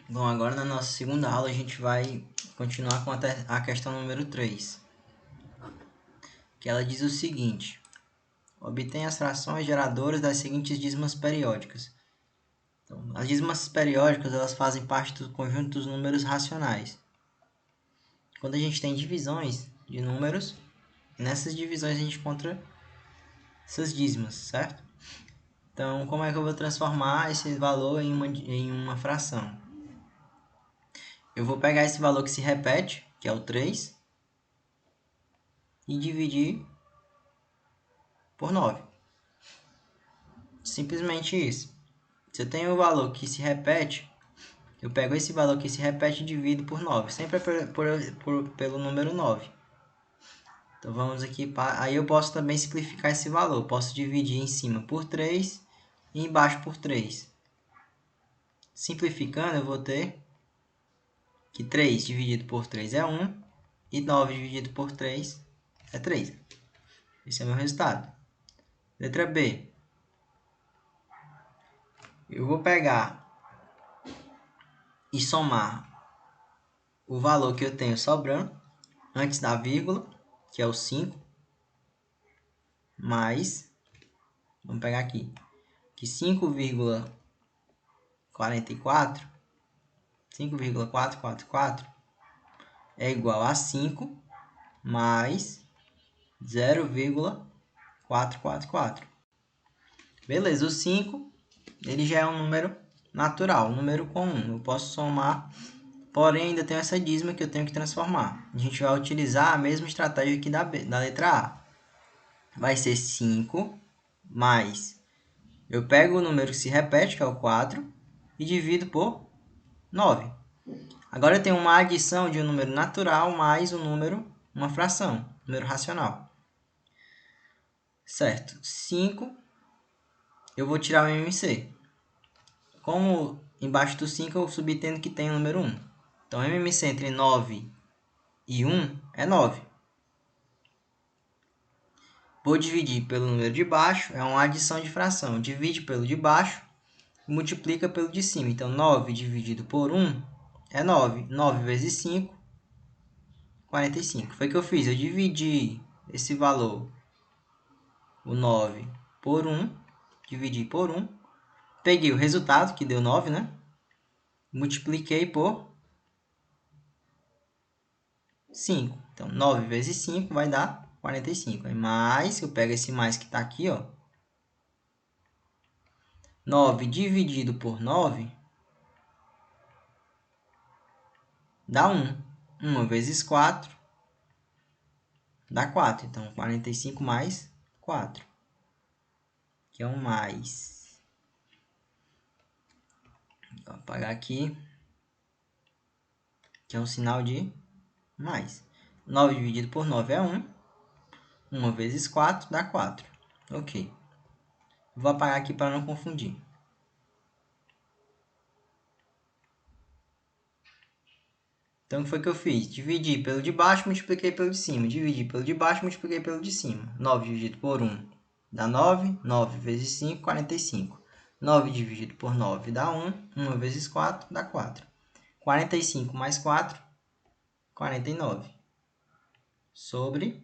Bom, agora na nossa segunda aula a gente vai continuar com a questão número 3, que ela diz o seguinte: obtém as frações geradoras das seguintes dízimas periódicas. Então, as dízimas periódicas elas fazem parte do conjunto dos números racionais. Quando a gente tem divisões de números, nessas divisões a gente encontra essas dízimas, certo? Então, como é que eu vou transformar esse valor em uma fração? Eu vou pegar esse valor que se repete, que é o 3, e dividir por 9. Simplesmente isso. Se eu tenho um valor que se repete, eu pego esse valor que se repete e divido por 9. Sempre pelo número 9. Então vamos aqui para... Aí eu posso também simplificar esse valor. Posso dividir em cima por 3 e embaixo por 3. Simplificando, eu vou ter que 3 dividido por 3 é 1 e 9 dividido por 3 é 3. Esse é o meu resultado. Letra B. Eu vou pegar e somar o valor que eu tenho sobrando antes da vírgula, que é o 5, mais, vamos pegar aqui, que 5,444 é igual a 5 mais 0,444. Beleza, o 5 ele já é um número natural, um número comum. Eu posso somar, porém ainda tenho essa dízima que eu tenho que transformar. A gente vai utilizar a mesma estratégia aqui da letra A. Vai ser 5 mais... Eu pego o número que se repete, que é o 4, e divido por 9. Agora eu tenho uma adição de um número natural mais um número, uma fração, número racional. Certo. 5, eu vou tirar o MMC. Como embaixo do 5 eu subentendo que tem o número 1. Então, MMC entre 9 e 1 é 9. Vou dividir pelo número de baixo, é uma adição de fração. Divide pelo de baixo e multiplica pelo de cima. Então, 9 dividido por 1 é 9. 9 vezes 5, 45. Foi o que eu fiz. Eu dividi esse valor, o 9, por 1. Dividi por 1. Peguei o resultado, que deu 9, né? Multipliquei por 5. Então, 9 vezes 5 vai dar 45. Aí, mais, eu pego esse mais que está aqui, ó. 9 dividido por 9 dá 1. 1 vezes 4 dá 4. Então, 45 mais 4, que é um mais. Vou apagar aqui, que é um sinal de mais. 9 dividido por 9 é 1. 1 vezes 4 dá 4. Ok. Vou apagar aqui para não confundir. Então, o que foi que eu fiz? Dividi pelo de baixo, multipliquei pelo de cima. Dividi pelo de baixo, multipliquei pelo de cima. 9 dividido por 1 dá 9. 9 vezes 5, 45. 9 dividido por 9 dá 1. 1 vezes 4 dá 4. 45 mais 4, 49. Sobre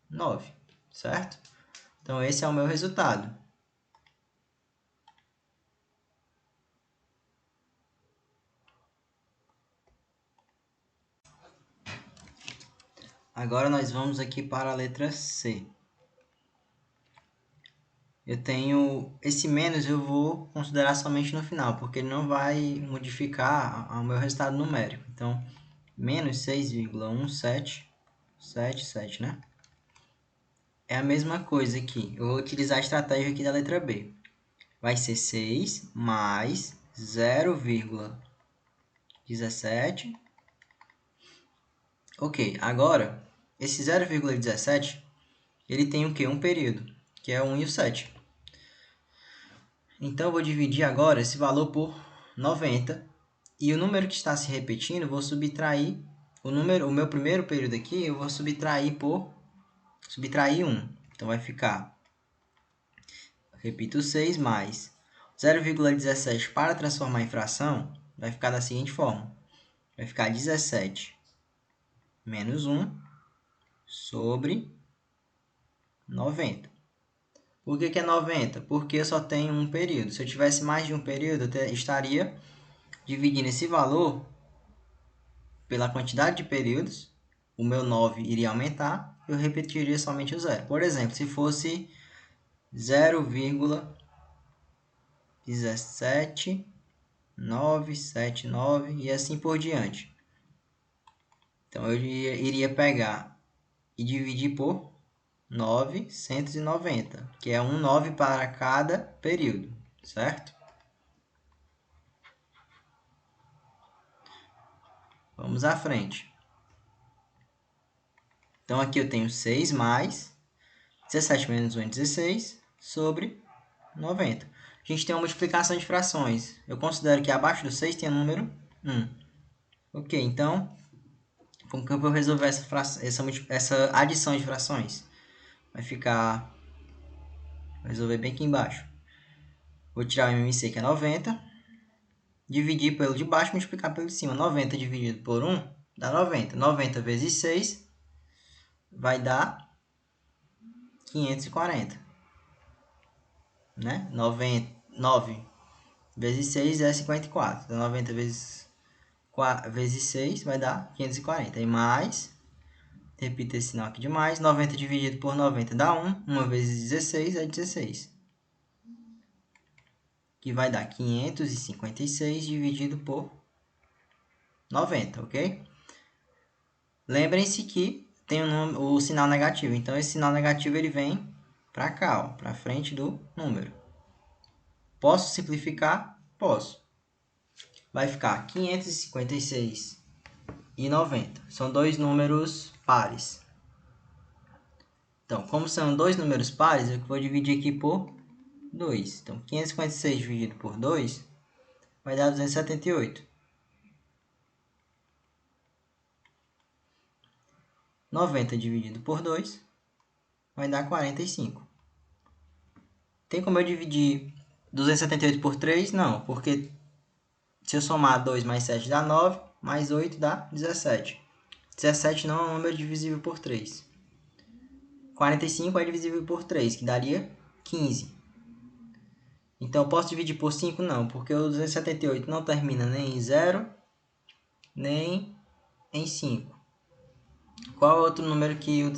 9, certo? Então, esse é o meu resultado. Agora, nós vamos aqui para a letra C. Eu tenho esse menos, eu vou considerar somente no final, porque ele não vai modificar o meu resultado numérico. Então, menos 6,1777, né? É a mesma coisa aqui. Eu vou utilizar a estratégia aqui da letra B. Vai ser 6 mais 0,17. Ok, agora, esse 0,17, ele tem o quê? Um período, que é 1 e o 7. Então, eu vou dividir agora esse valor por 90. E o número que está se repetindo, eu vou subtrair o meu primeiro período aqui, eu vou subtrair 1. Então, vai ficar, repito, 6 mais 0,17 para transformar em fração, vai ficar da seguinte forma. Vai ficar 17 menos 1 sobre 90. Por que é 90? Porque eu só tenho um período. Se eu tivesse mais de um período, eu estaria dividindo esse valor pela quantidade de períodos. O meu 9 iria aumentar, eu repetiria somente o zero. Por exemplo, se fosse 0,17979 e assim por diante. Então, eu iria pegar e dividir por 990, que é um 9 para cada período, certo? Vamos à frente. Então, aqui eu tenho 6 mais 17 menos 1 é 16 sobre 90. A gente tem uma multiplicação de frações. Eu considero que abaixo do 6 tem o número 1. Ok, então, como que eu vou resolver essa adição de frações? Vai ficar... Vou resolver bem aqui embaixo. Vou tirar o MMC, que é 90. Dividir pelo de baixo e multiplicar pelo de cima. 90 dividido por 1 dá 90. 90 vezes 6 vai dar 540. Né? 9 vezes 6 é 54. Então, 90 vezes 6 vai dar 540. E mais, repita esse sinal aqui de mais. 90 dividido por 90 dá 1. 1 vezes 16 é 16. Que vai dar 556 dividido por 90, ok? Lembrem-se que tem o sinal negativo. Então, esse sinal negativo ele vem para cá, para frente do número. Posso simplificar? Posso. Vai ficar 556 e 90. São dois números pares. Então, como são dois números pares, eu vou dividir aqui por 2. Então, 556 dividido por 2 vai dar 278. 90 dividido por 2 vai dar 45. Tem como eu dividir 278 por 3? Não, porque se eu somar 2 mais 7 dá 9, mais 8 dá 17. 17 não é um número divisível por 3. 45 é divisível por 3, que daria 15. Então, eu posso dividir por 5? Não, porque o 278 não termina nem em 0, nem em 5. Qual é outro número que o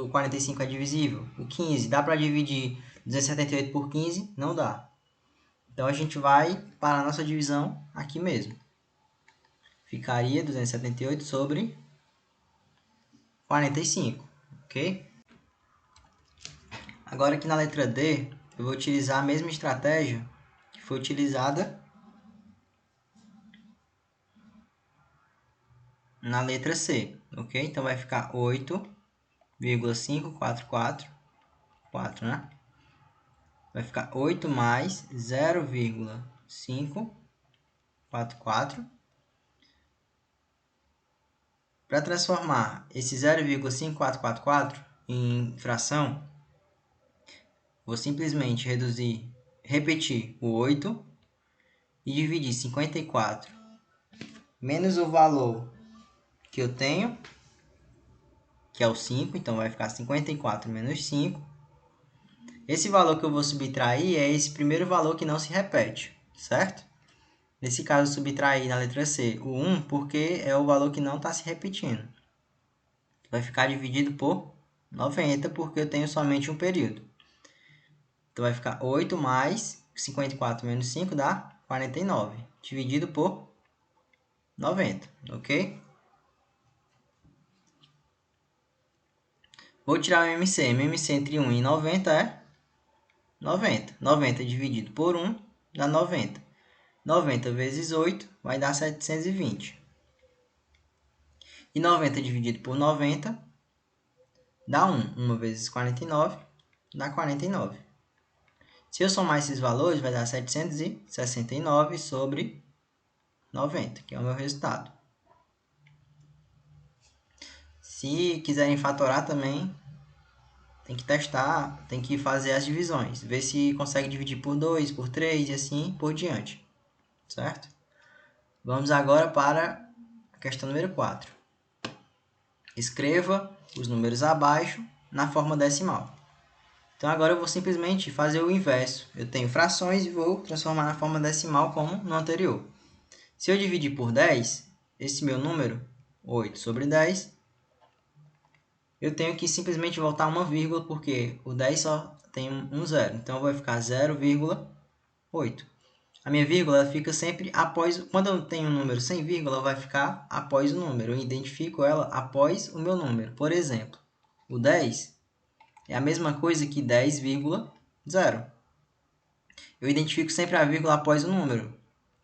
45 é divisível? O 15. Dá para dividir 278 por 15? Não dá. Então, a gente vai para a nossa divisão aqui mesmo. Ficaria 278 sobre 45, ok? Agora aqui na letra D, eu vou utilizar a mesma estratégia que foi utilizada na letra C, ok? Então, vai ficar 8,544, 4, né? Vai ficar 8 mais 0,544. Para transformar esse 0,5444 em fração, vou simplesmente repetir o 8 e dividir 54 menos o valor que eu tenho, que é o 5, então vai ficar 54 menos 5. Esse valor que eu vou subtrair é esse primeiro valor que não se repete, certo? Nesse caso, eu subtraí na letra C o 1 porque é o valor que não está se repetindo. Vai ficar dividido por 90 porque eu tenho somente um período. Então, vai ficar 8 mais 54 menos 5 dá 49, dividido por 90, ok? Vou tirar o MMC. MMC entre 1 e 90 é 90. 90 dividido por 1 dá 90. 90 vezes 8 vai dar 720. E 90 dividido por 90 dá 1. 1 vezes 49 dá 49. Se eu somar esses valores, vai dar 769 sobre 90, que é o meu resultado. Se quiserem fatorar também, tem que testar, tem que fazer as divisões. Ver se consegue dividir por 2, por 3 e assim por diante. Certo? Vamos agora para a questão número 4. Escreva os números abaixo na forma decimal. Então, agora eu vou simplesmente fazer o inverso. Eu tenho frações e vou transformar na forma decimal como no anterior. Se eu dividir por 10, esse meu número, 8 sobre 10, eu tenho que simplesmente voltar uma vírgula, porque o 10 só tem um zero. Então, vai ficar 0,8. A minha vírgula fica sempre após... Quando eu tenho um número sem vírgula, vai ficar após o número. Eu identifico ela após o meu número. Por exemplo, o 10 é a mesma coisa que 10,0. Eu identifico sempre a vírgula após o número.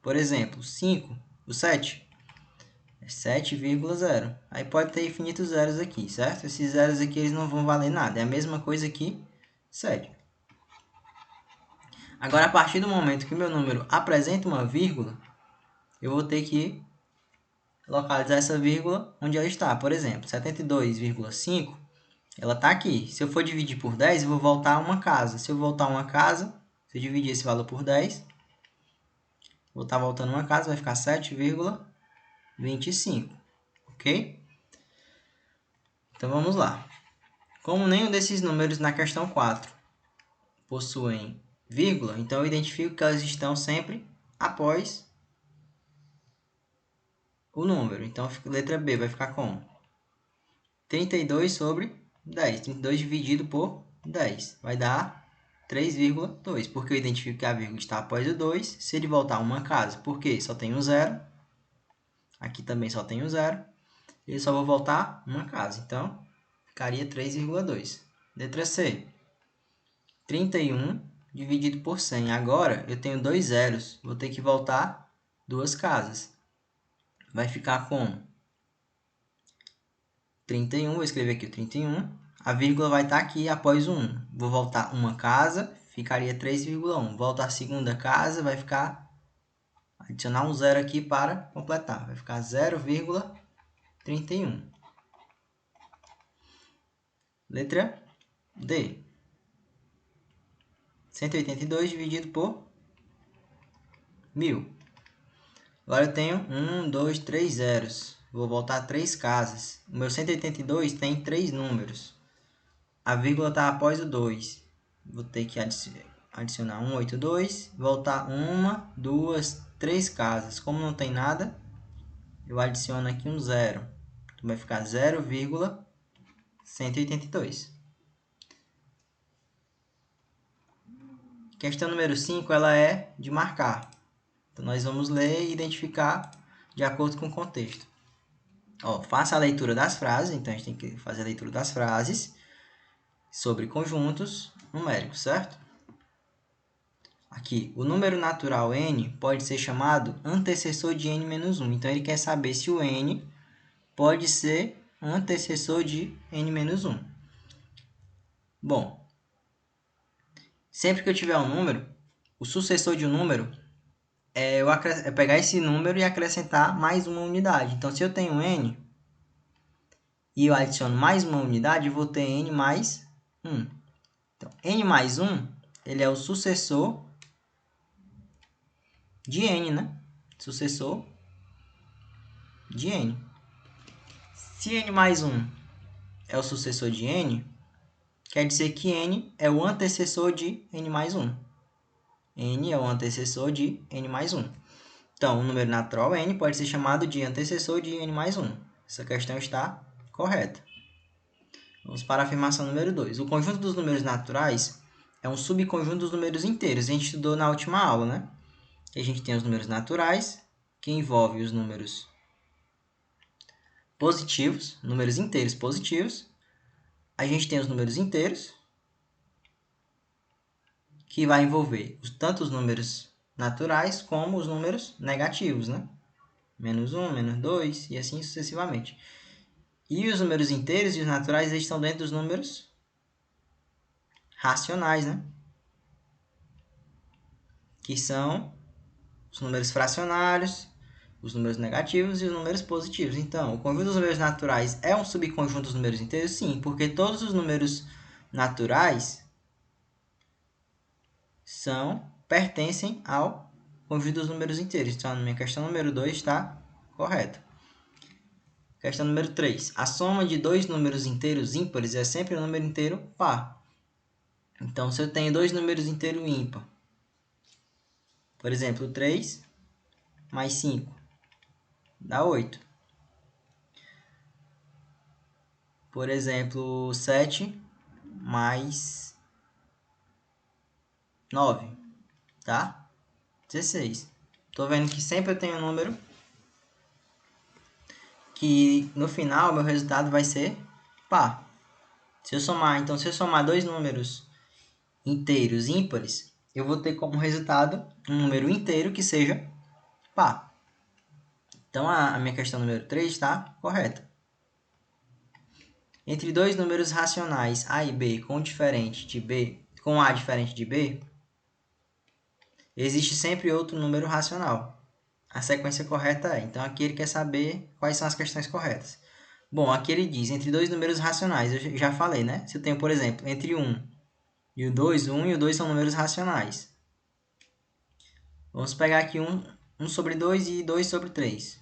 Por exemplo, 5, o 7, é 7,0. Aí pode ter infinitos zeros aqui, certo? Esses zeros aqui eles não vão valer nada. É a mesma coisa que 7. Agora, a partir do momento que o meu número apresenta uma vírgula, eu vou ter que localizar essa vírgula onde ela está. Por exemplo, 72,5, ela está aqui. Se eu for dividir por 10, eu vou voltar a uma casa. Se eu voltar uma casa, se eu dividir esse valor por 10, vou estar voltando uma casa, vai ficar 7,25. Ok? Então, vamos lá. Como nenhum desses números na questão 4 possuem vírgula, então eu identifico que elas estão sempre após o número. Então, letra B vai ficar como 32 sobre 10. 32 dividido por 10 vai dar 3,2. Porque eu identifico que a vírgula está após o 2. Se ele voltar a uma casa, porque só tem um zero. Aqui também só tem um zero. Eu só vou voltar uma casa. Então, ficaria 3,2. Letra C. 31 dividido por 100. Agora, eu tenho dois zeros. Vou ter que voltar duas casas. Vai ficar como 31. Vou escrever aqui o 31. A vírgula vai estar aqui após o 1. Vou voltar uma casa. Ficaria 3,1. Voltar a segunda casa. Vai ficar... Adicionar um zero aqui para completar. Vai ficar 0,31. Letra D. 182 dividido por 1000. Agora eu tenho 1, 2, 3 zeros. Vou voltar 3 casas. O meu 182 tem 3 números. A vírgula está após o 2. Vou ter que adicionar 182. Voltar 1, 2, 3 casas. Como não tem nada, eu adiciono aqui um zero. Então vai ficar 0,182. Questão número 5, ela é de marcar. Então, nós vamos ler e identificar de acordo com o contexto. Faça a leitura das frases. Então, a gente tem que fazer a leitura das frases sobre conjuntos numéricos, certo? Aqui, o número natural n pode ser chamado antecessor de n-1. Então, ele quer saber se o n pode ser antecessor de n-1. Bom, sempre que eu tiver um número, o sucessor de um número é pegar esse número e acrescentar mais uma unidade. Então, se eu tenho n e eu adiciono mais uma unidade, eu vou ter n mais 1. Então, n mais 1, ele é o sucessor de n, né? Sucessor de n. Se n mais 1 é o sucessor de n, quer dizer que n é o antecessor de n mais 1. N é o antecessor de n mais 1. Então, o número natural n pode ser chamado de antecessor de n mais 1. Essa questão está correta. Vamos para a afirmação número 2. O conjunto dos números naturais é um subconjunto dos números inteiros. A gente estudou na última aula, né? Que a gente tem os números naturais, que envolve os números positivos, números inteiros positivos. A gente tem os números inteiros, que vai envolver tanto os números naturais como os números negativos, né? Menos 1, menos 2 e assim sucessivamente. E os números inteiros e os naturais eles estão dentro dos números racionais, né? Que são os números fracionários, os números negativos e os números positivos. Então, o conjunto dos números naturais é um subconjunto dos números inteiros? Sim, porque todos os números naturais pertencem ao conjunto dos números inteiros. Então, a minha questão número 2 está correta. Questão número 3. A soma de dois números inteiros ímpares é sempre um número inteiro par. Então, se eu tenho dois números inteiros ímpar, por exemplo, 3 mais 5 dá 8. Por exemplo, 7 mais 9, tá? 16. Tô vendo que sempre eu tenho um número que no final meu resultado vai ser par. Se eu somar dois números inteiros ímpares, eu vou ter como resultado um número inteiro que seja par. Então a minha questão número 3 está correta. Entre dois números racionais A e B com A diferente de B, existe sempre outro número racional. A sequência correta é. Então aqui ele quer saber quais são as questões corretas. Bom, aqui ele diz entre dois números racionais. Eu já falei, né? Se eu tenho, por exemplo, entre 1 e o 2, 1 e o 2 são números racionais. Vamos pegar aqui 1 sobre 2 e 2 sobre 3.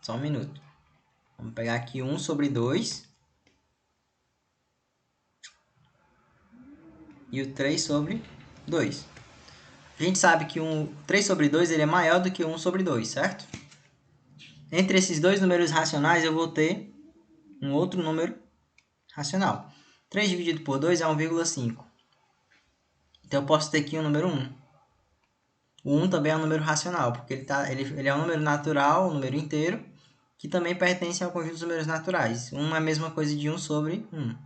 Só um minuto. Vamos pegar aqui 1 sobre 2 e o 3 sobre 2. A gente sabe que 3 sobre 2 ele é maior do que 1 sobre 2, certo? Entre esses dois números racionais eu vou ter um outro número racional. 3 dividido por 2 é 1,5. Então eu posso ter aqui o número 1. O 1 também é um número racional, porque ele é um número natural, um número inteiro, que também pertence ao conjunto dos números naturais. 1 é a mesma coisa de 1 sobre 1.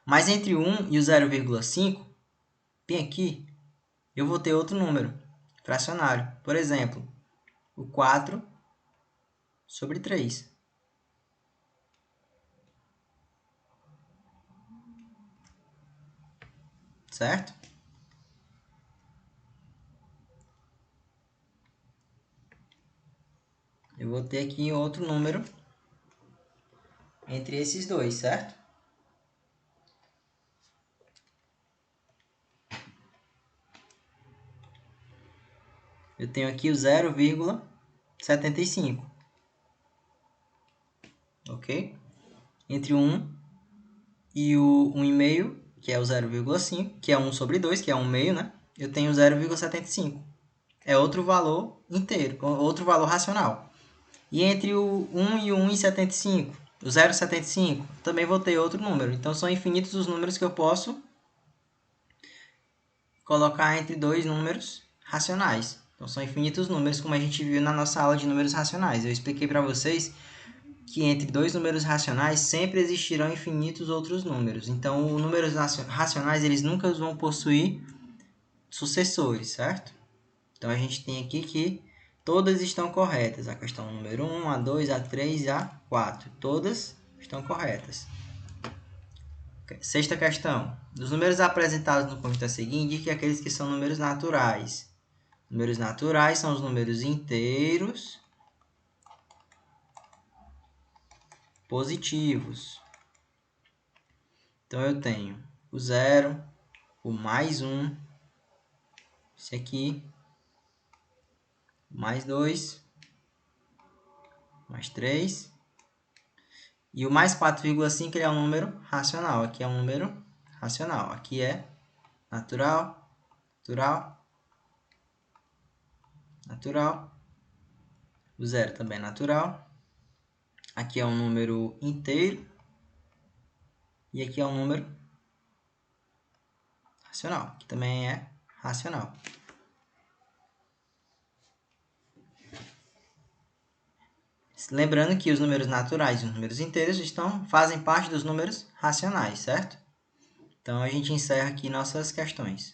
Mas entre 1 e o 0,5, bem aqui, eu vou ter outro número fracionário. Por exemplo, o 4 sobre 3. Certo? Eu vou ter aqui outro número entre esses dois, certo? Eu tenho aqui o 0,75. Ok? Entre o 1 e o 1,5, que é o 0,5, que é 1 sobre 2, que é 1,5, né? Eu tenho 0,75. É outro valor inteiro, outro valor racional. E entre o 1 e o 1,75, o 0,75, também vou ter outro número. Então, são infinitos os números que eu posso colocar entre dois números racionais. Então, são infinitos números, como a gente viu na nossa aula de números racionais. Eu expliquei para vocês que entre dois números racionais sempre existirão infinitos outros números. Então, os números racionais eles nunca vão possuir sucessores, certo? Então, a gente tem aqui que todas estão corretas. A questão número 1, a 2, a 3 e a 4. Todas estão corretas. Sexta questão. Dos números apresentados no conjunto a seguir, indique aqueles que são números naturais. Números naturais são os números inteiros positivos. Então, eu tenho o 0, o mais 1, esse aqui, mais 2, mais 3, e o mais 4,5 ele é um número racional. Aqui é um número racional. Aqui é natural, natural, natural. O 0 também é natural. Aqui é um número inteiro. E aqui é um número racional, que também é racional. Lembrando que os números naturais e os números inteiros fazem parte dos números racionais, certo? Então, a gente encerra aqui nossas questões.